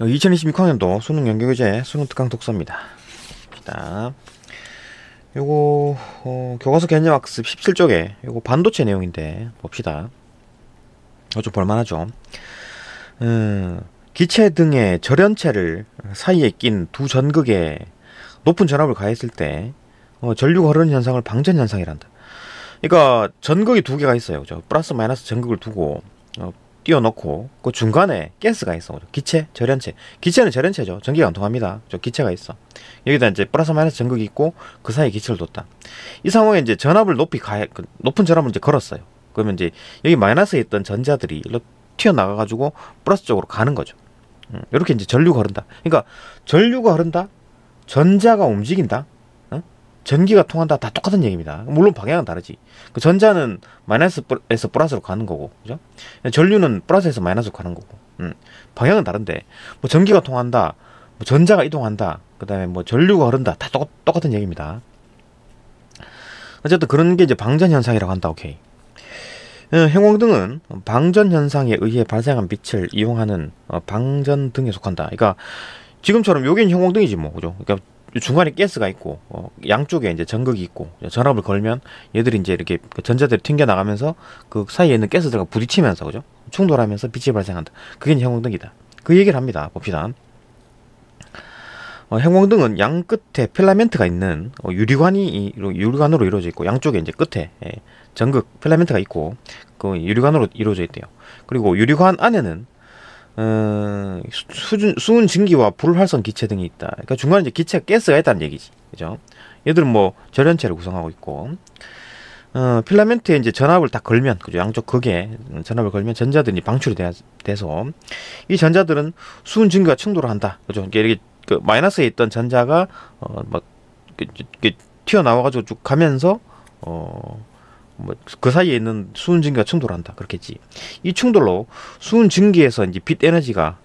2026학년도 수능 연계교재 수능 특강 독서입니다. 봅시다. 요거 교과서 개념학습 17쪽에 요거 반도체 내용인데 봅시다. 좀 볼만하죠. 기체 등의 절연체를 사이에 낀 두 전극에 높은 전압을 가했을 때 전류가 흐르는 현상을 방전현상이란다. 그러니까 전극이 두 개가 있어요. 그죠? 플러스 마이너스 전극을 두고 띄워놓고 그 중간에 가스가 있어. 기체, 절연체. 기체는 절연체죠. 전기가 안 통합니다. 저 기체가 있어. 여기다 이제 플러스 마이너스 전극이 있고 그 사이에 기체를 뒀다. 이 상황에 이제 전압을 높은 전압을 이제 걸었어요. 그러면 이제 여기 마이너스에 있던 전자들이 튀어나가가지고 플러스 쪽으로 가는 거죠. 이렇게 이제 전류가 흐른다. 그러니까 전류가 흐른다. 전자가 움직인다. 전기가 통한다. 다 똑같은 얘기입니다. 물론 방향은 다르지. 그 전자는 마이너스에서 플러스로 가는 거고, 그죠? 전류는 플러스에서 마이너스로 가는 거고, 방향은 다른데, 뭐 전기가 통한다, 뭐 전자가 이동한다, 그 다음에 뭐 전류가 흐른다, 다 똑같은 얘기입니다. 어쨌든 그런 게 이제 방전 현상이라고 한다. 오케이. 형광등은 방전 현상에 의해 발생한 빛을 이용하는 방전등에 속한다. 그러니까 지금처럼 여기는 형광등이지 뭐, 그죠? 그러니까 중간에 가스가 있고 양쪽에 이제 전극이 있고 전압을 걸면 얘들이 이제 이렇게 전자들이 튕겨 나가면서 그 사이에 있는 가스들과 부딪히면서, 그죠? 충돌하면서 빛이 발생한다. 그게 이제 형광등이다. 그 얘기를 합니다. 봅시다. 형광등은 양 끝에 필라멘트가 있는 유리관으로 이루어져 있고, 양쪽에 이제 끝에 전극 필라멘트가 있고 그 유리관으로 이루어져 있대요. 그리고 유리관 안에는 수은 증기와 불활성 기체 등이 있다. 그러니까 중간에 이제 기체 가스가 있다는 얘기지, 그죠? 얘들은 뭐 절연체를 구성하고 있고, 필라멘트에 이제 전압을 딱 걸면, 그죠? 양쪽 극에 전압을 걸면 전자들이 방출이 돼서 이 전자들은 수은 증기와 충돌을 한다, 그죠? 이렇게 그 마이너스에 있던 전자가 막 튀어나와가지고 쭉 가면서 뭐 그 사이에 있는 수은 증기가 충돌한다, 그렇겠지. 이 충돌로 수은 증기에서 이제 빛 에너지가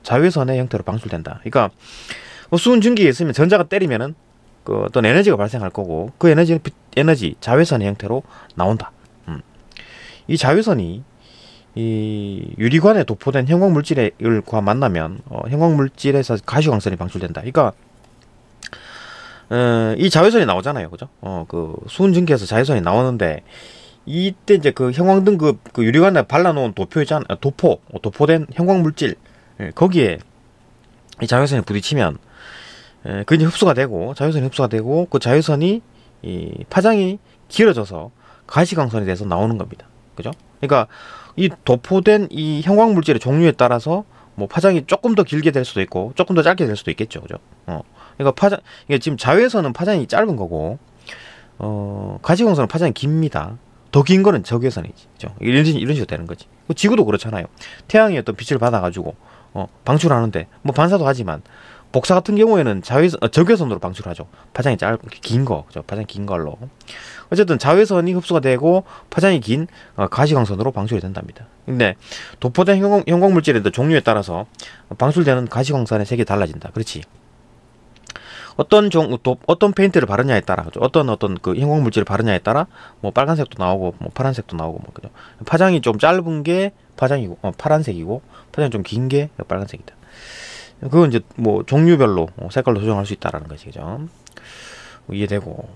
자외선의 형태로 방출된다. 그러니까 수은 증기에 있으면 전자가 때리면은 그 어떤 에너지가 발생할 거고, 그 에너지는 빛 에너지 자외선의 형태로 나온다. 이 자외선이 이 유리관에 도포된 형광 물질과 만나면 형광 물질에서 가시광선이 방출된다. 그러니까 이 자외선이 나오잖아요, 그죠? 그 수은 증기에서 자외선이 나오는데, 이때 이제 그 형광등 그 유리관에 발라놓은 도표 있잖아, 도포된 형광 물질, 거기에 이 자외선이 부딪히면 그 이제 흡수가 되고, 그 자외선이 이 파장이 길어져서 가시광선이 돼서 나오는 겁니다, 그죠? 그러니까 이 도포된 이 형광 물질의 종류에 따라서 뭐 파장이 조금 더 길게 될 수도 있고 조금 더 짧게 될 수도 있겠죠, 그죠? 그러니까 이게 지금 자외선은 파장이 짧은 거고, 가시광선은 파장이 깁니다. 더 긴 거는 적외선이지, 그죠? 이런 식으로 되는 거지. 지구도 그렇잖아요. 태양이 어떤 빛을 받아가지고 방출하는데 뭐 반사도 하지만, 복사 같은 경우에는 적외선으로 방출하죠. 파장이 긴 거, 그죠? 파장이 긴 걸로. 어쨌든 자외선이 흡수가 되고 파장이 긴 가시광선으로 방출이 된답니다. 근데 도포된 형광 물질의 종류에 따라서 방출되는 가시광선의 색이 달라진다. 그렇지? 어떤 페인트를 바르냐에 따라, 그죠? 어떤 그 형광 물질을 바르냐에 따라 뭐 빨간색도 나오고 뭐 파란색도 나오고 뭐, 그죠? 파장이 좀 짧은 게 파장이고 파란색이고, 파장이 좀 긴 게 빨간색이다. 그건 이제 뭐 종류별로 색깔로 조정할 수 있다라는 거지, 그죠? 이해되고.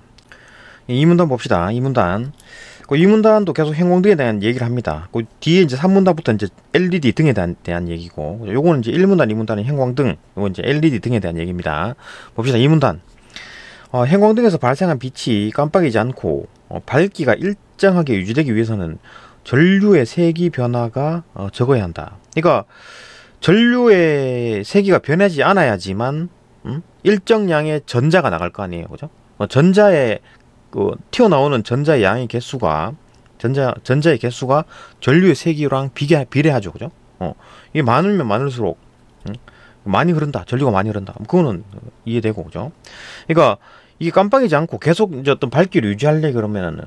이 문단 봅시다. 이 문단도 계속 형광등에 대한 얘기를 합니다. 그 뒤에 이제 3문단부터 이제 LED 등에 대한 얘기고, 요거는 이제 1문단, 2문단은 형광등, 요건 이제 LED 등에 대한 얘기입니다. 봅시다. 2문단. 형광등에서 발생한 빛이 깜빡이지 않고 밝기가 일정하게 유지되기 위해서는 전류의 세기 변화가 적어야 한다. 그러니까 전류의 세기가 변하지 않아야지만 일정량의 전자가 나갈 거 아니에요, 그죠? 전자의 그 튀어나오는 전자의 양의 개수가 전자의 개수가 전류의 세기랑 비례하죠, 그죠? 이게 많으면 많을수록 많이 흐른다, 전류가 많이 흐른다. 그거는 이해되고, 그죠? 그러니까 이게 깜빡이지 않고 계속 이제 어떤 밝기를 유지하려 그러면은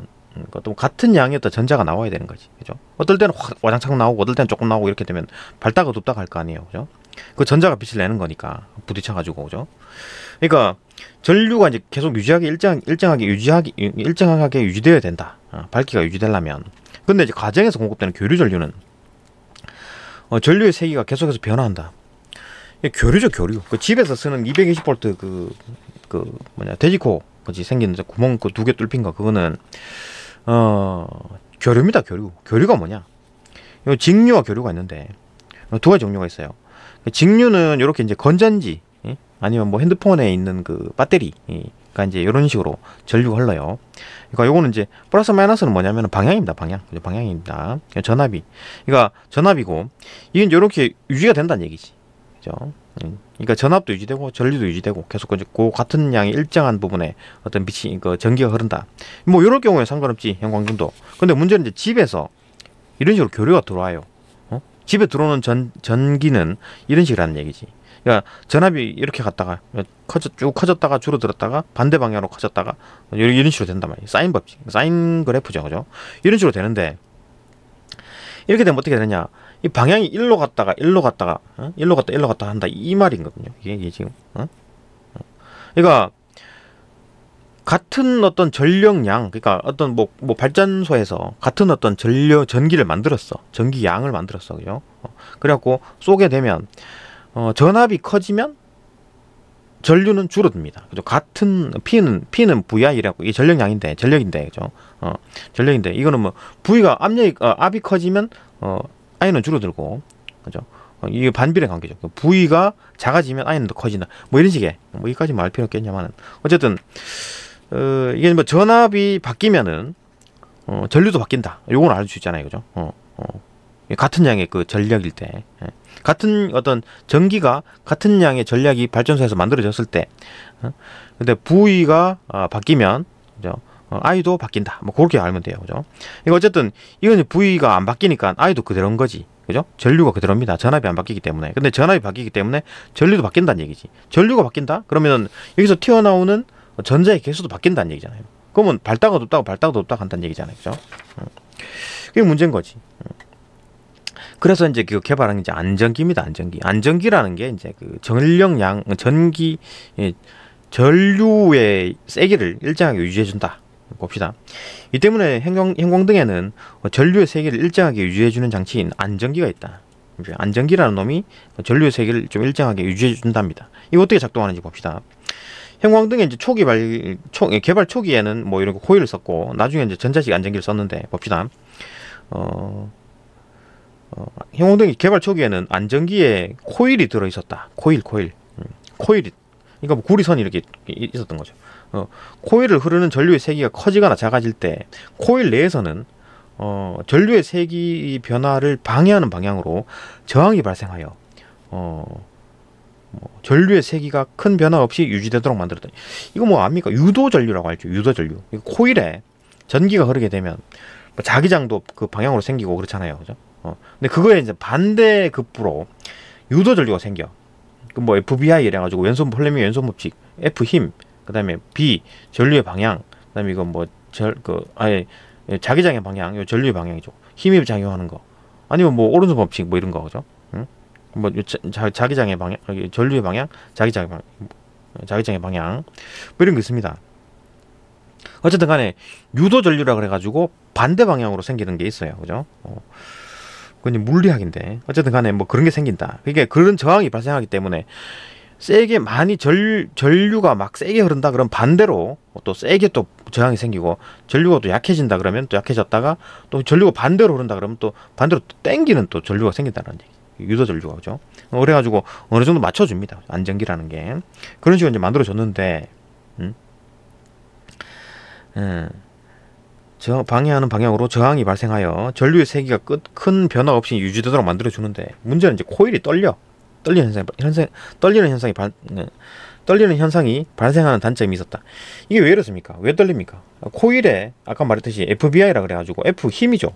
또 같은 양의 어떤 전자가 나와야 되는 거지, 그죠? 어떨 때는 와장창 나오고, 어떨 때는 조금 나오고, 이렇게 되면 밝다가 둡다가 할 거 아니에요, 그죠? 그 전자가 빛을 내는 거니까 부딪혀가지고, 그죠? 그러니까 전류가 이제 계속 일정하게 유지되어야 된다. 밝기가 유지되려면. 근데 이제 가정에서 공급되는 교류 전류는 전류의 세기가 계속해서 변화한다. 교류죠, 교류. 그 집에서 쓰는 220V 돼지코 그지 생긴 구멍 그 2개 뚫린 거 그거는 교류입니다, 교류. 교류가 뭐냐? 요 직류와 교류가 있는데 2가지 종류가 있어요. 직류는 이렇게 이제 건전지 아니면 뭐 핸드폰에 있는 그 배터리가 이제 이런 식으로 전류가 흘러요. 그러니까 요거는 이제 플러스 마이너스는 뭐냐면 방향입니다, 방향. 전압이. 그러니까 전압이고 이게 이제 이렇게 유지가 된다는 얘기지. 그죠? 그러니까 전압도 유지되고 전류도 유지되고 계속 그 같은 양의 일정한 부분에 어떤 빛이 그 전기가 흐른다. 뭐 이럴 경우에 상관없지, 형광등도. 근데 문제는 이제 집에서 이런 식으로 교류가 들어와요. 집에 들어오는 전기는 이런 식이라는 얘기지. 그러니까 전압이 이렇게 갔다가 쭉 커졌다가 줄어들었다가 반대 방향으로 커졌다가 이런 식으로 된단 말이에요. 사인 법칙, 사인 그래프죠, 그죠? 이런 식으로 되는데 이렇게 되면 어떻게 되느냐? 이 방향이 일로 갔다가 일로 갔다 한다 이 말이거든요. 이게 지금. 그러니까 같은 어떤 전력량, 그러니까 어떤 뭐 발전소에서 같은 어떤 전기를 만들었어. 전기 양을 만들었어, 그죠? 그래갖고 쏘게 되면 전압이 커지면 전류는 줄어듭니다. 그죠? 같은 P는 VI라고, 이게 전력량인데, 그죠? 전력인데, 이거는 뭐 V가 압이 커지면 I는 줄어들고, 그죠? 이게 반비례 관계죠. V가 작아지면 I는 더 커진다. 뭐 이런 식의, 뭐 여기까지 말 필요 없겠냐마는 어쨌든 이게 뭐 전압이 바뀌면은 전류도 바뀐다. 요건 알 수 있잖아요, 그죠? 같은 양의 그 전력일 때, 같은 어떤 전기가 같은 양의 전력이 발전소에서 만들어졌을 때, 근데 V가 바뀌면, 그죠? I도 바뀐다. 뭐 그렇게 알면 돼요, 그죠? 이거 어쨌든 이건 V가 안 바뀌니까 I도 그대로인 거지, 그죠? 전류가 그대로입니다. 전압이 안 바뀌기 때문에. 근데 전압이 바뀌기 때문에 전류도 바뀐다는 얘기지. 전류가 바뀐다? 그러면 여기서 튀어나오는 전자의 개수도 바뀐다는 얘기잖아요. 그러면 밝다가 높다고 한다는 얘기잖아요, 그죠? 그게 문제인 거지. 그래서 이제 그 개발한 게 이제 안전기입니다, 안전기. 안전기라는 게 이제 그 전류의 세기를 일정하게 유지해준다. 봅시다. 이 때문에 형광등에는 전류의 세기를 일정하게 유지해주는 장치인 안전기가 있다. 안전기라는 놈이 전류의 세기를 좀 일정하게 유지해준답니다. 이거 어떻게 작동하는지 봅시다. 형광등의 이제 개발 초기에는 뭐 이런 코일을 썼고, 나중에 이제 전자식 안전기를 썼는데, 봅시다. 형광등이 개발 초기에는 안전기에 코일이 들어있었다. 코일이, 그러니까 뭐 구리선이 이렇게 있었던 거죠. 코일을 흐르는 전류의 세기가 커지거나 작아질 때, 코일 내에서는 전류의 세기 변화를 방해하는 방향으로 저항이 발생하여 전류의 세기가 큰 변화 없이 유지되도록 만들었다. 이거 뭐 압니까? 유도전류라고 알죠. 유도전류. 코일에 전기가 흐르게 되면 자기장도 그 방향으로 생기고 그렇잖아요, 그죠? 근데 그거에 이제 반대급부로 유도전류가 생겨. 그 뭐 FBI 이래가지고 플레밍 연손 법칙, F 힘, 그 다음에 B 전류의 방향, 그 다음에 이거 뭐 자기장의 방향, 요 전류의 방향이죠. 힘이 작용하는 거. 아니면 뭐 오른손 법칙 뭐 이런 거, 그죠? 뭐 자기장의 방향, 전류의 방향, 자기장의 방향 뭐 이런 게 있습니다. 어쨌든 간에 유도 전류라 그래가지고 반대 방향으로 생기는 게 있어요, 그죠? 그건 물리학인데 어쨌든 간에 뭐 그런 게 생긴다. 그게 그런 저항이 발생하기 때문에 세게 많이 전류가 막 세게 흐른다 그러면 반대로 또 세게 또 저항이 생기고, 전류가 또 약해진다 그러면 또 약해졌다가, 또 전류가 반대로 흐른다 그러면 또 반대로 또 땡기는 또 전류가 생긴다는 얘기. 유도 전류가, 그죠? 그래가지고 어느 정도 맞춰줍니다. 안전기라는 게 그런 식으로 이제 만들어졌는데, 방해하는 방향으로 저항이 발생하여 전류의 세기가 큰 변화 없이 유지되도록 만들어주는데, 문제는 이제 코일이 떨리는 현상이 발생하는 단점이 있었다. 이게 왜 이렇습니까? 왜 떨립니까? 코일에 아까 말했듯이 FBI라 그래가지고 F 힘이죠.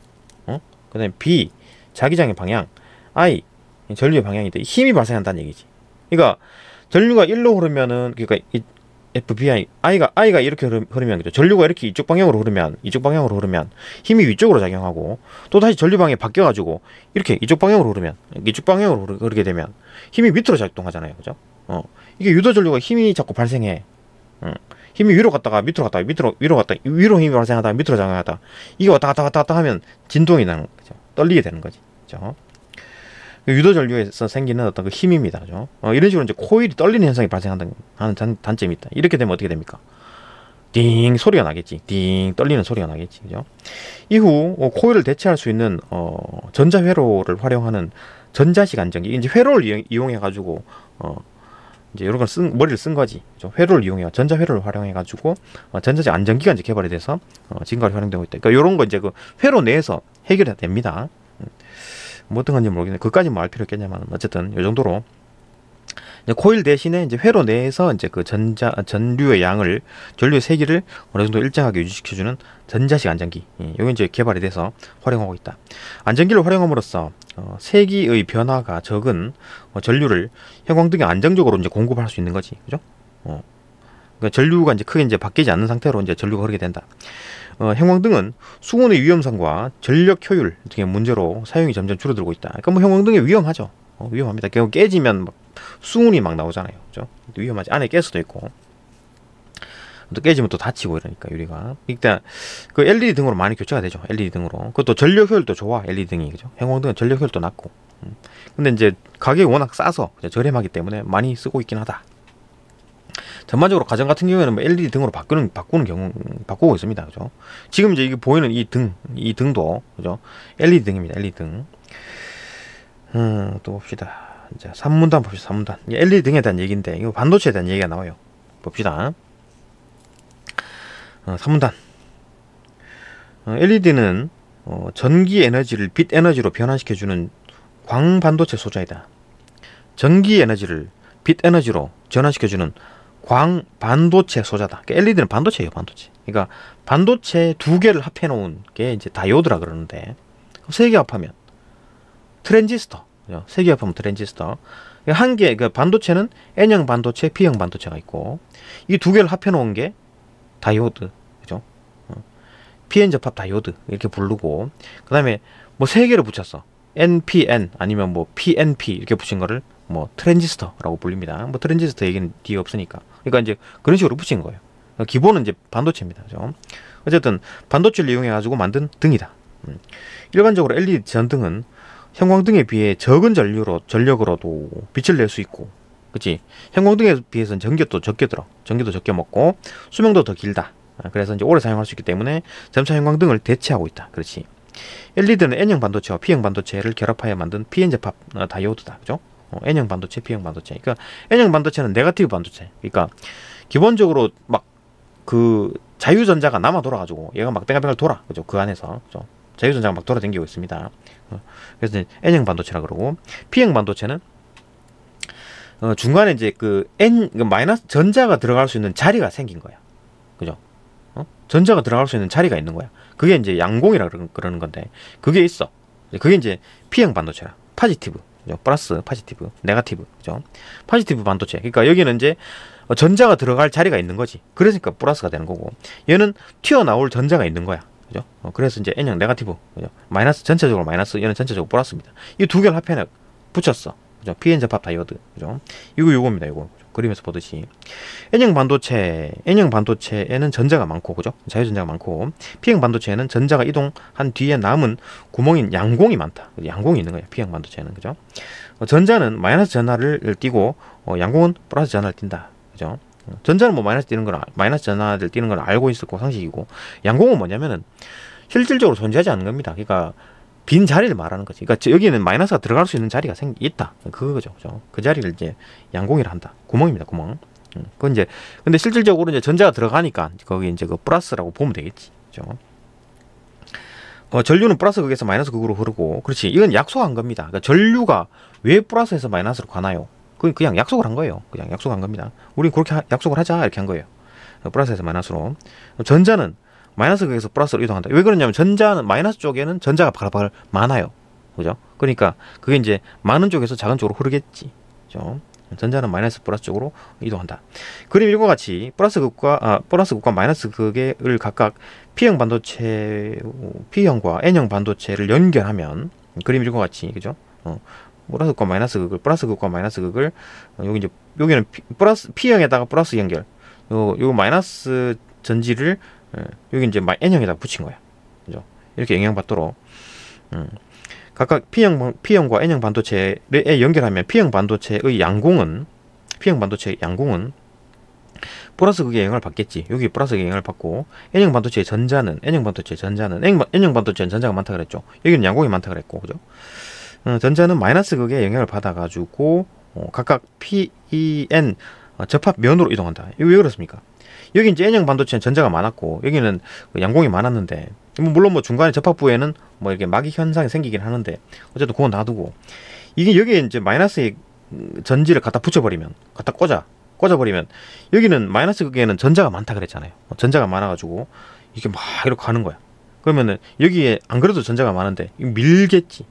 그 다음에 B 자기장의 방향, I 전류의 방향인데 힘이 발생한다는 얘기지. 그러니까 전류가 일로 흐르면은, 그러니까 이 FBI I가 이렇게 흐르면, 그죠? 전류가 이렇게 이쪽 방향으로 흐르면 힘이 위쪽으로 작용하고, 또 다시 전류 방향이 바뀌어가지고 이렇게 이쪽 방향으로 흐르게 되면 힘이 밑으로 작동하잖아요, 그죠? 이게 유도 전류가 힘이 자꾸 발생해. 힘이 위로 갔다가 밑으로 갔다가 위로 갔다가 위로 힘이 발생하다가 밑으로 작용하다, 이게 왔다 갔다 하면 진동이 나는 거죠. 떨리게 되는 거지, 그죠? 유도 전류에서 생기는 어떤 그 힘입니다. 그죠? 이런 식으로 이제 코일이 떨리는 현상이 발생하는 단점이 있다. 이렇게 되면 어떻게 됩니까? 띵 소리가 나겠지. 띵 떨리는 소리가 나겠지. 그죠? 이후 코일을 대체할 수 있는 전자회로를 활용하는 전자식 안정기. 이제 회로를 이용해 가지고 이제 이런 걸 머리를 쓴 거지. 그죠? 회로를 이용해 전자회로를 활용해 가지고 전자식 안정기가 이제 개발이 돼서 지금까지 활용되고 있다. 그러니까 이런 거 이제 그 회로 내에서 해결이 됩니다. 뭐 어떤 건지 모르겠는데 그까지 뭐 알 필요 있겠냐만 어쨌든 이 정도로 이제 코일 대신에 이제 회로 내에서 이제 그 전류의 양을 전류의 세기를 어느 정도 일정하게 유지시켜주는 전자식 안정기. 여기 이제 개발이 돼서 활용하고 있다. 안정기를 활용함으로써 세기의 변화가 적은 전류를 형광등에 안정적으로 이제 공급할 수 있는 거지, 그죠? 그러니까 전류가 이제 크게 이제 바뀌지 않는 상태로 이제 전류가 흐르게 된다. 형광등은 수온의 위험성과 전력 효율 등의 문제로 사용이 점점 줄어들고 있다. 그러니까 뭐 형광등이 위험하죠. 위험합니다. 깨지면 막 수은이 막 나오잖아요. 그죠? 위험하지. 안에 깰 수도 있고. 또 깨지면 또 다치고 이러니까 유리가. 일단 그 LED 등으로 많이 교체가 되죠. LED 등으로. 그것도 전력 효율도 좋아. LED 등이. 그죠? 형광등은 전력 효율도 낮고. 근데 이제 가격이 워낙 싸서 저렴하기 때문에 많이 쓰고 있긴 하다. 전반적으로 가정 같은 경우에는 뭐 LED 등으로 바꾸고 있습니다. 그죠? 지금 이제 이게 보이는 이 등도 그죠? LED 등입니다. LED 등. 또 봅시다. 이제 3문단 봅시다. 3문단. LED 등에 대한 얘기인데 이거 반도체에 대한 얘기가 나와요. 봅시다. 3문단. LED는 전기 에너지를 빛 에너지로 변환시켜주는 광반도체 소자이다. 전기 에너지를 빛 에너지로 전환시켜주는 광반도체 소자다. 그러니까 LED는 반도체예요, 반도체. 그러니까 반도체 두 개를 합해 놓은 게 이제 다이오드라 그러는데 세 개 합하면 트랜지스터. 세 개 합하면 트랜지스터. 한 개, 그 반도체는 N형 반도체, P형 반도체가 있고 이 두 개를 합해 놓은 게 다이오드. 그죠? PN 접합 다이오드 이렇게 부르고 그다음에 뭐 세 개를 붙였어. NPN 아니면 뭐 PNP 이렇게 붙인 거를 뭐 트랜지스터라고 불립니다. 뭐 트랜지스터 얘기는 뒤에 없으니까. 그러니까 이제 그런 식으로 붙인 거예요. 기본은 이제 반도체입니다. 그죠? 어쨌든 반도체를 이용해 가지고 만든 등이다. 일반적으로 LED 전등은 형광등에 비해 적은 전력으로도 빛을 낼 수 있고, 그치? 형광등에 비해서는 전기도 적게 들어. 전기도 적게 먹고, 수명도 더 길다. 그래서 이제 오래 사용할 수 있기 때문에 점차 형광등을 대체하고 있다. 그렇지. LED는 N형 반도체와 P형 반도체를 결합하여 만든 PN 접합 다이오드다. 그죠? N형 반도체, P형 반도체. 그러니까 N형 반도체는 네거티브 반도체. 그러니까 기본적으로 막 그 자유전자가 남아 돌아가지고 얘가 막 뱅글뱅글 돌아. 그죠? 그 안에서. 그죠? 자유전자가 막 돌아다니고 있습니다. 그래서 N형 반도체라 그러고 P형 반도체는 중간에 이제 그 마이너스 전자가 들어갈 수 있는 자리가 생긴 거야. 그죠? 전자가 들어갈 수 있는 자리가 있는 거야. 그게 이제 양공이라 그러는 건데 그게 있어. 그게 이제 P형 반도체라. 파지티브. 그죠? 플러스, 파지티브, 네거티브. 그죠? 파지티브 반도체. 그러니까 여기는 이제 전자가 들어갈 자리가 있는 거지. 그러니까 플러스가 되는 거고 얘는 튀어나올 전자가 있는 거야. 그죠? 그래서 이제 N형 네거티브. 그죠? 마이너스 전체적으로 마이너스, 얘는 전체적으로 플러스입니다. 이 두 개를 합해 붙였어. 그죠? PN 접합 다이오드. 그죠? 요겁니다. 요거. 그림에서 보듯이. N형 반도체에는 전자가 많고, 그죠? 자유전자가 많고, P형 반도체에는 전자가 이동한 뒤에 남은 구멍인 양공이 많다. 양공이 있는 거예요. P형 반도체는. 그죠? 전자는 마이너스 전하를 띠고, 양공은 플러스 전하를 띈다. 그죠? 전자는 뭐 마이너스 전하를 띄는 걸 알고 있을 거 상식이고, 양공은 뭐냐면은 실질적으로 존재하지 않는 겁니다. 그러니까 빈 자리를 말하는 거지. 그러니까 여기는 마이너스가 들어갈 수 있는 자리가 있다. 그거죠. 그죠? 그 자리를 이제 양공이라 한다. 구멍입니다. 구멍. 그건 이제 근데 실질적으로 이제 전자가 들어가니까 거기 이제 그 플러스라고 보면 되겠지. 그죠? 전류는 플러스 극에서 마이너스 극으로 흐르고, 그렇지. 이건 약속한 겁니다. 그러니까 전류가 왜 플러스에서 마이너스로 가나요? 그냥 약속을 한 거예요. 그냥 약속한 겁니다. 우리 그렇게 약속을 하자 이렇게 한 거예요. 플러스에서 마이너스로. 전자는 마이너스 극에서 플러스로 이동한다. 왜 그러냐면 전자는 마이너스 쪽에는 전자가 바글바글 많아요. 그죠? 그러니까 그게 이제 많은 쪽에서 작은 쪽으로 흐르겠지. 그죠? 전자는 마이너스 플러스 쪽으로 이동한다. 그림 이과 같이 플러스 극과 마이너스 극을 각각 P형 반도체, P형과 N형 반도체를 연결하면 그림 이과 같이, 그죠? 플러스 극과 마이너스 극을 여기는 P형에다가 플러스 연결. 요 마이너스 전지를 여기 이제 N형에다 붙인 거야. 그죠? 이렇게 영향받도록. 각각 P형과 N형 반도체에 연결하면 P형 반도체의 양공은 플러스 극의 영향을 받겠지. 여기 플러스 극의 영향을 받고, N형 반도체의 전자는 N형 반도체는 전자가 많다 그랬죠. 여기는 양공이 많다 그랬고, 그죠? 전자는 마이너스 극의 영향을 받아가지고 각각 P, E, N 접합 면으로 이동한다. 이거 왜 그렇습니까? 여기 이제 N형 반도체는 전자가 많았고, 여기는 양공이 많았는데, 물론 뭐 중간에 접합부에는 뭐 이렇게 마기 현상이 생기긴 하는데, 어쨌든 그건 놔두고, 이게 여기에 이제 마이너스의 전지를 갖다 붙여버리면, 갖다 꽂아버리면, 여기는 마이너스 극에는 전자가 많다 그랬잖아요. 전자가 많아가지고 이게 막 이렇게 가는 거야. 그러면은 여기에 안 그래도 전자가 많은데 이거 밀겠지.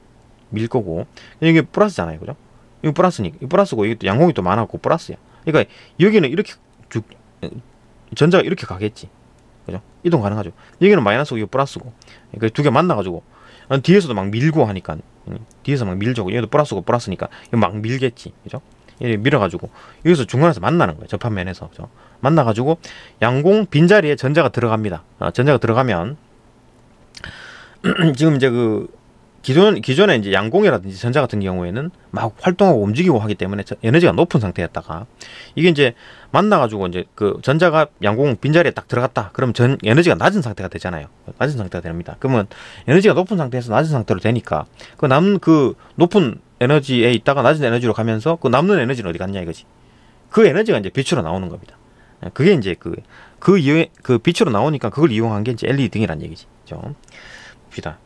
밀 거고, 이게 플러스잖아요, 그죠? 이거 플러스니까, 이거 플러스고, 이게 또 양공이 또 많았고 플러스야. 그러니까 여기는 이렇게 전자가 이렇게 가겠지, 그죠? 이동 가능하죠. 여기는 마이너스고 이거 플러스고, 그러니까 두 개 만나가지고 뒤에서도 막 밀고 하니까, 뒤에서 막 밀죠. 얘도 플러스고 플러스니까 이거 막 밀겠지, 그죠? 이렇게 밀어가지고 여기서 중간에서 만나는 거예요. 접합면에서, 그죠? 만나가지고 양공 빈자리에 전자가 들어갑니다. 전자가 들어가면 지금 이제 그 기존에 이제 양공이라든지 전자 같은 경우에는 막 활동하고 움직이고 하기 때문에 에너지가 높은 상태였다가, 이게 이제 만나가지고 이제 그 전자가 양공 빈자리에 딱 들어갔다. 그럼 에너지가 낮은 상태가 되잖아요. 낮은 상태가 됩니다. 그러면 에너지가 높은 상태에서 낮은 상태로 되니까 그 남은 그 높은 에너지에 있다가 낮은 에너지로 가면서 그 남는 에너지는 어디 갔냐 이거지. 그 에너지가 이제 빛으로 나오는 겁니다. 그게 이제 그 빛으로 나오니까 그걸 이용한 게 이제 LED 등이란 얘기지. 그죠? 봅시다.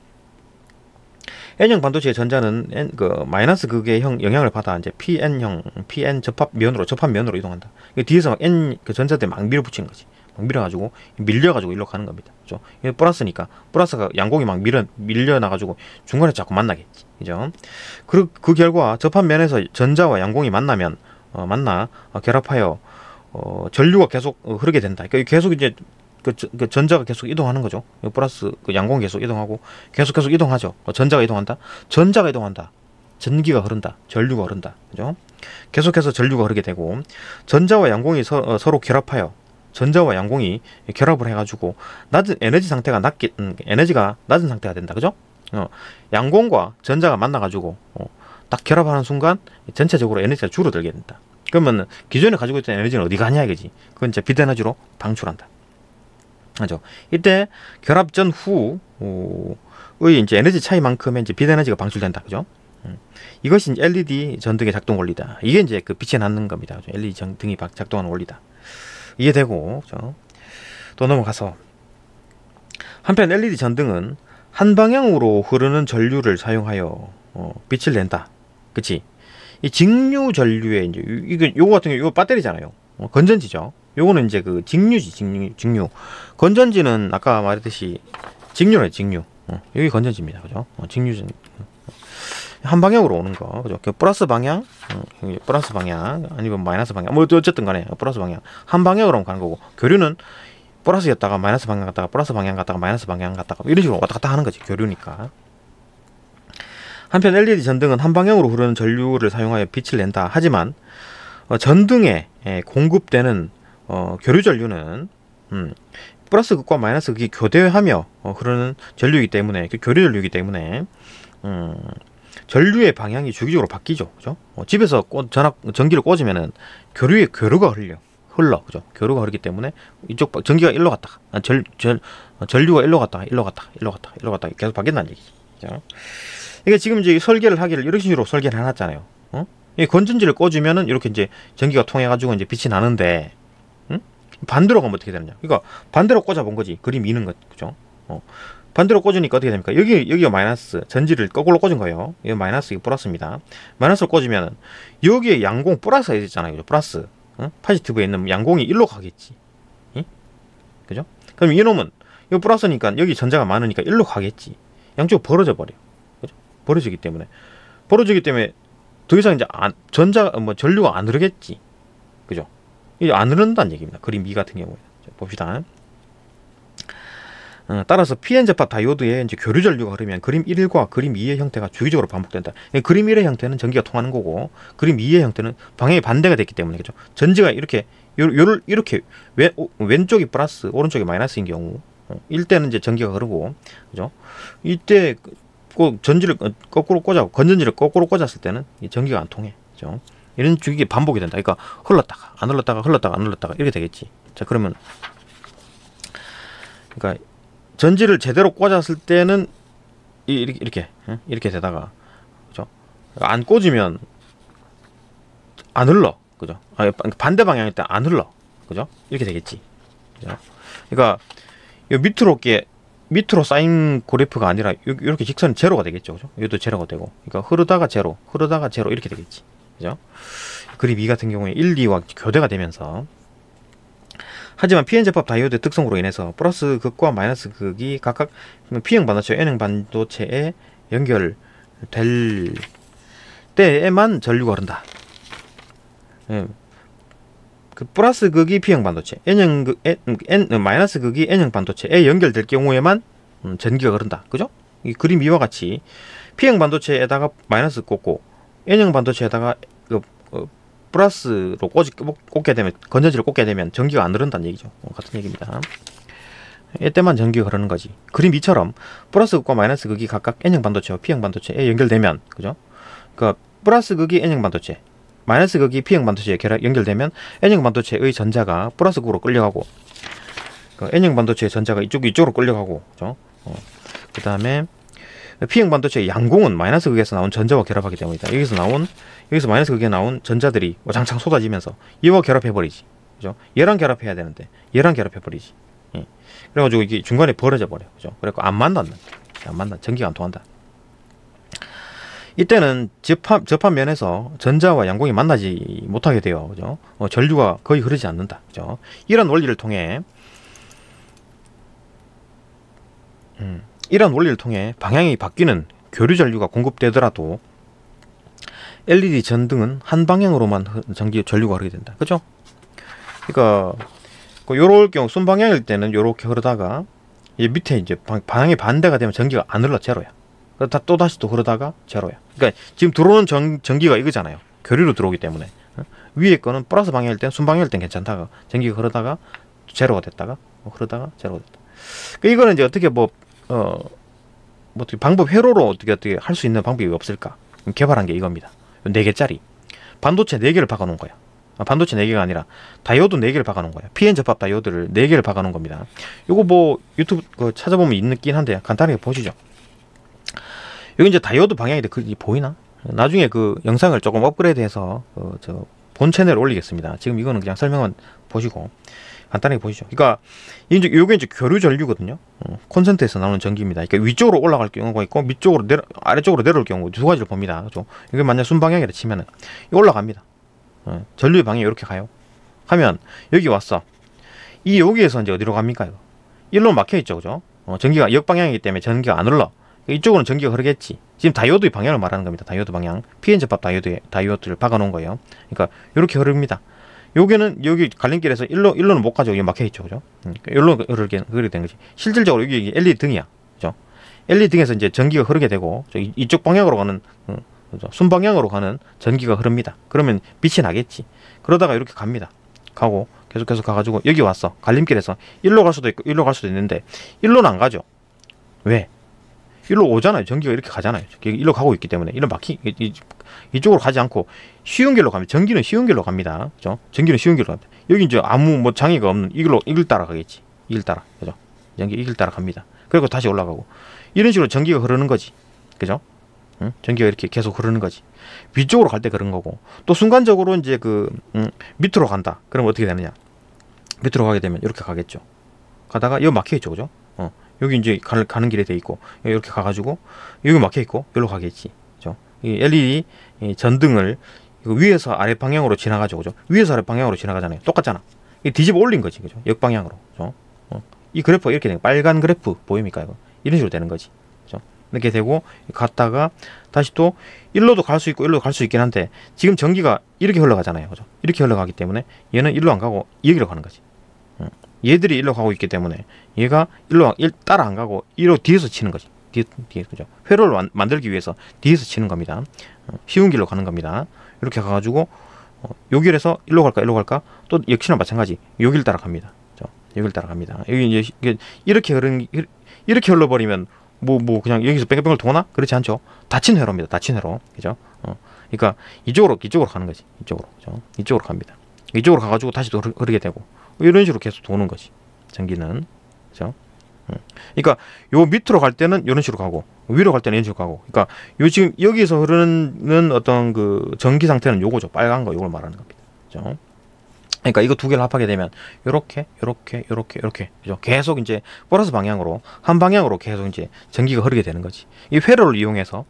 N형 반도체의 전자는 그 마이너스 극의 영향을 받아 이제 PN 접합면으로 이동한다. 뒤에서 막 N 그 전자들이 막 밀어붙이는 거지. 막 밀어가지고 밀려가지고 일로 가는 겁니다. 그죠? 이게 플러스니까 플러스가 양공이 막 밀려나가지고 중간에 자꾸 만나겠지. 그죠? 그 결과 접합면에서 전자와 양공이 만나면 결합하여 전류가 계속 흐르게 된다. 그러니까 계속 이제 그 전자가 계속 이동하는 거죠. 플러스 그 양공이 계속 이동하고 계속 이동하죠. 전자가 이동한다. 전기가 흐른다. 전류가 흐른다. 그죠? 계속해서 전류가 흐르게 되고, 전자와 양공이 서로 결합하여, 전자와 양공이 결합을 해가지고 낮은 에너지 상태가 에너지가 낮은 상태가 된다. 그죠? 양공과 전자가 만나가지고 딱 결합하는 순간 전체적으로 에너지가 줄어들게 된다. 그러면 기존에 가지고 있던 에너지는 어디 가냐 이거지. 그건 이제 빛 에너지로 방출한다. 그죠? 이때 결합 전 후의 이제 에너지 차이만큼의 이제 빛 에너지가 방출된다. 그죠? 이것이 이제 LED 전등의 작동 원리다. 이게 이제 그 빛이 나는 겁니다. 그죠? LED 전등이 작동하는 원리다. 이해되고, 그죠? 또 넘어가서, 한편 LED 전등은 한 방향으로 흐르는 전류를 사용하여 빛을 낸다. 그치? 이 직류 전류에 이제 요거 같은 경우, 이거 배터리잖아요. 건전지죠. 요거는 이제 그 직류지, 직류. 건전지는 아까 말했듯이 직류래, 직류. 여기 건전지입니다. 그죠? 직류전. 한 방향으로 오는 거. 그죠? 플러스 방향, 플러스 방향, 아니면 마이너스 방향. 뭐, 어쨌든 간에, 플러스 방향. 한 방향으로 가는 거고, 교류는 플러스였다가 마이너스 방향 갔다가 플러스 방향 갔다가 마이너스 방향 갔다가 이런 식으로 왔다 갔다 하는 거지, 교류니까. 한편 LED 전등은 한 방향으로 흐르는 전류를 사용하여 빛을 낸다. 하지만, 전등에 공급되는 교류 전류는 플러스 극과 마이너스 극이 교대하며 흐르는 전류이기 때문에, 교류 전류이기 때문에 전류의 방향이 주기적으로 바뀌죠. 그죠? 집에서 전기를 꽂으면은 교류가 흘러. 그죠? 교류가 흐르기 때문에 이쪽 전기가 일로 갔다가 전류가 일로 갔다가 계속 바뀐다는 얘기죠. 그죠? 이게 지금 이제 설계를 하기를 이런 식으로 설계를 해놨잖아요. 이 건전지를 꽂으면은 이렇게 이제 전기가 통해가지고 이제 빛이 나는데, 반대로 가면 어떻게 되느냐? 그러니까 반대로 꽂아본 거지. 그림 이는 것, 그죠? 반대로 꽂으니까 어떻게 됩니까? 여기가 마이너스, 전지를 거꾸로 꽂은 거예요. 이거 마이너스, 이거 플러스입니다. 마이너스를 꽂으면은 여기에 양공 플러스가 있잖아요, 그죠? 플러스, 포지티브에 있는 양공이 일로 가겠지, 그죠? 그럼 이놈은 이거 플러스니까 여기 전자가 많으니까 일로 가겠지. 양쪽 벌어져 버려, 그죠? 벌어지기 때문에 더 이상 이제 전류가 안 흐르겠지, 그죠? 이게 안 흐른다는 얘기입니다. 그림 2 같은 경우에. 봅시다. 따라서 PN 접합 다이오드에 이제 교류 전류가 흐르면 그림 1과 그림 2의 형태가 주기적으로 반복된다. 그림 1의 형태는 전기가 통하는 거고, 그림 2의 형태는 방향이 반대가 됐기 때문에, 그죠? 전지가 이렇게 이렇게 왼쪽이 플러스, 오른쪽이 마이너스인 경우, 이때는 이제 전기가 흐르고, 그죠? 이때 전지를 거꾸로 꽂아 건전지를 거꾸로 꽂았을 때는 이 전기가 안 통해. 그죠? 이런 주기 반복이 된다. 그러니까 흘렀다가 안 흘렀다가 흘렀다가 안 흘렀다가 이렇게 되겠지. 자, 그러면 그러니까 전지를 제대로 꽂았을 때는 이렇게 되다가, 그죠? 안 꽂으면 안 흘러. 그죠? 반대 방향일 때 안 흘러. 그죠? 이렇게 되겠지. 그죠? 그러니까 요 밑으로 쌓인 그래프가 아니라 이렇게 직선이 제로가 되겠죠. 그죠? 이것도 제로가 되고. 그러니까 흐르다가 제로, 흐르다가 제로 이렇게 되겠지. 그죠? 그립 2 같은 경우에 1, 2와 교대가 되면서, 하지만 Pn-제법 다이오드의 특성으로 인해서 플러스 극과 마이너스 극이 각각 P형 반도체, N형 반도체에 연결될 때에만 전류가 흐른다. 그 플러스 극이 P형 반도체, 마이너스 극이 N형 반도체에 연결될 경우에만 전기가 흐른다. 그죠? 이 그림 2와 같이 P형 반도체에다가 마이너스 꽂고 N형 반도체에다가 플러스로 꽂게 되면, 건전지를 꽂게 되면 전기가 안 흐른다는 얘기죠. 같은 얘기입니다. 이때만 전기가 흐르는 거지. 그림 2처럼 플러스 극과 마이너스 극이 각각 N형 반도체와 P형 반도체에 연결되면, 그죠? 그러니까 플러스 극이 N형 반도체, 마이너스 극이 P형 반도체에 연결되면 N형 반도체의 전자가 플러스 극으로 끌려가고, 그 N형 반도체의 전자가 이쪽으로 끌려가고, 그죠? 그 다음에 P형 반도체의 양공은 마이너스 극에서 나온 전자와 결합하기 때문이다. 여기서 마이너스 극에 나온 전자들이 장창 쏟아지면서 얘와 결합해버리지. 그죠? 얘랑 결합해야 되는데 얘랑 결합해버리지. 예. 그래가지고 이게 중간에 벌어져 버려. 그죠? 그래갖고 안 만난다. 전기가 안 통한다. 이때는 접합 면에서 전자와 양공이 만나지 못하게 돼요. 그죠? 전류가 거의 흐르지 않는다. 그죠? 이런 원리를 통해 방향이 바뀌는 교류 전류가 공급되더라도 LED 전등은 한 방향으로만 전류가 흐르게 된다. 그죠? 그러니까 요럴 경우 순방향일 때는 요렇게 흐르다가 이 밑에 이제 방향이 반대가 되면 전기가 안 흘러, 제로야. 그러다 또 다시 또 흐르다가 제로야. 그러니까 지금 들어오는 전기가 이거잖아요. 교류로 들어오기 때문에. 위에 거는 플러스 방향일 땐, 순방향일 땐 괜찮다가 전기가 흐르다가 제로가 됐다가 흐르다가 제로가 됐다. 그러니까 이거는 이제 어떻게 어떻게 방법 회로로 어떻게 할 수 있는 방법이 없을까? 개발한 게 이겁니다. 4개짜리 반도체 4개를 박아놓은 거야. 반도체 4개가 아니라 다이오드 4개를 박아놓은 거야. PN 접합 다이오드를 4개를 박아놓은 겁니다. 요거 유튜브 찾아보면 있긴 한데 간단하게 보시죠. 여기 이제 다이오드 방향인데 보이나? 나중에 그 영상을 조금 업그레이드해서 본 채널에 올리겠습니다. 지금 이거는 그냥 설명만 보시고 간단하게 보시죠. 그러니까 요게 이제 교류 전류거든요. 콘센트에서 나오는 전기입니다. 그러니까 위쪽으로 올라갈 경우가 있고 아래쪽으로 내려올 경우 두 가지를 봅니다. 그죠? 이게 만약 순방향이라 치면은 올라갑니다. 전류의 방향이 이렇게 가요. 하면 여기 왔어. 여기에서 이제 어디로 갑니까? 일로 막혀 있죠, 그죠? 전기가 역방향이기 때문에 전기가 안 흘러. 이쪽으로는 전기가 흐르겠지. 지금 다이오드의 방향을 말하는 겁니다. 다이오드 방향. PN 접합 다이오드를 박아놓은 거예요. 그러니까 이렇게 흐릅니다. 여기 갈림길에서 일로는 못 가죠. 여기 막혀 있죠, 그죠? 일로 흐르게 된 거지. 실질적으로 여기 LED 등이야, 그죠? LED 등에서 이제 전기가 흐르게 되고 이쪽 방향으로 가는 순방향으로 가는 전기가 흐릅니다. 그러면 빛이 나겠지. 그러다가 이렇게 갑니다. 가고 계속해서 가가지고 여기 왔어. 갈림길에서 일로 갈 수도 있고 일로 갈 수도 있는데 일로는 안 가죠. 왜? 일로 오잖아요. 전기가 이렇게 가잖아요. 일로 가고 있기 때문에 이쪽으로 가지 않고 쉬운 길로 갑니다. 전기는 쉬운 길로 갑니다. 그죠? 전기는 쉬운 길로 갑니다. 여기 이제 아무 장애가 없는 이길 따라 가겠지. 이길 따라, 그죠? 전기 이길 따라 갑니다. 그리고 다시 올라가고 이런 식으로 전기가 흐르는 거지. 그죠? 전기가 이렇게 계속 흐르는 거지. 위쪽으로 갈 때 그런 거고, 또 순간적으로 이제 밑으로 간다. 그럼 어떻게 되느냐? 밑으로 가게 되면 이렇게 가겠죠. 가다가 여기 막혀 있죠, 그죠? 여기 이제 가는 길에 돼 있고 이렇게 가가지고 여기 막혀 있고 여기로 가겠지, 그죠? 이 LED 전등을 위에서 아래 방향으로 지나가죠, 그죠? 위에서 아래 방향으로 지나가잖아요. 똑같잖아. 뒤집어 올린 거지, 그죠? 역방향으로, 그죠? 이 그래프가 이렇게 되는 빨간 그래프 보입니까? 이거 이런 식으로 되는 거지, 그죠? 이렇게 되고 갔다가 다시 또 일로도 갈 수 있고 일로도 갈 수 있긴 한데 지금 전기가 이렇게 흘러가잖아요, 그죠? 이렇게 흘러가기 때문에 얘는 일로 안 가고 여기로 가는 거지. 얘들이 일로 가고 있기 때문에 얘가 일로 따라 안 가고 이로 뒤에서 치는 거지. 뒤에, 그죠? 회로를 만들기 위해서 뒤에서 치는 겁니다. 쉬운 길로 가는 겁니다. 이렇게 가가지고 요 길에서 일로 갈까? 또 역시나 마찬가지. 요 길 따라 갑니다. 여길 따라 갑니다. 여기 이제 이렇게 흘러버리면 뭐 그냥 여기서 뺑글뺑글 도나? 그렇지 않죠. 닫힌 회로입니다. 닫힌 회로. 그죠? 그러니까 이쪽으로 가는 거지. 이쪽으로. 그죠? 이쪽으로 갑니다. 이쪽으로 가가지고 다시 또 흐르게 되고 이런 식으로 계속 도는 거지. 전기는. 그죠? 그러니까 요 밑으로 갈 때는 이런 식으로 가고 위로 갈 때는 이런 식으로 가고. 그러니까 요 지금 여기서 흐르는 어떤 그 전기 상태는 요거죠. 빨간 거 요걸 말하는 겁니다. 그죠? 그러니까 이거 두 개를 합하게 되면 요렇게 그죠? 계속 이제 플러스 방향으로 한 방향으로 계속 이제 전기가 흐르게 되는 거지. 이 회로를 이용해서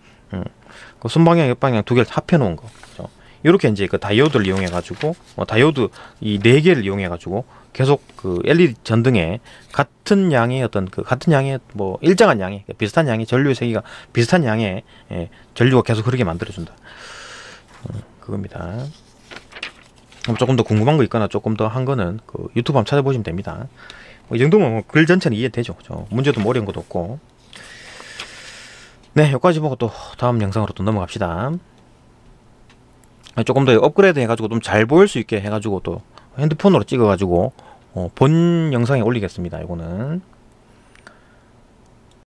그 순방향 역방향 두 개를 합해 놓은 거. 그죠? 이렇게 이제 그 다이오드를 이용해 가지고 다이오드 이 네 개를 이용해 가지고 계속 그 LED 전등에 같은 양의 어떤 그 같은 양의 뭐 일정한 양의 비슷한 양의 전류의 세기가 비슷한 양의 전류가 계속 흐르게 만들어준다. 그겁니다. 조금 더 궁금한 거 있거나 조금 더 한 거는 그 유튜브 한번 찾아보시면 됩니다. 이 정도면 뭐 글 전체는 이해되죠. 그죠? 문제도 뭐 어려운 것도 없고. 네, 여기까지 보고 또 다음 영상으로 또 넘어갑시다. 조금 더 업그레이드 해가지고 좀 잘 보일 수 있게 해가지고 또 핸드폰으로 찍어가지고 본 영상에 올리겠습니다. 이거는.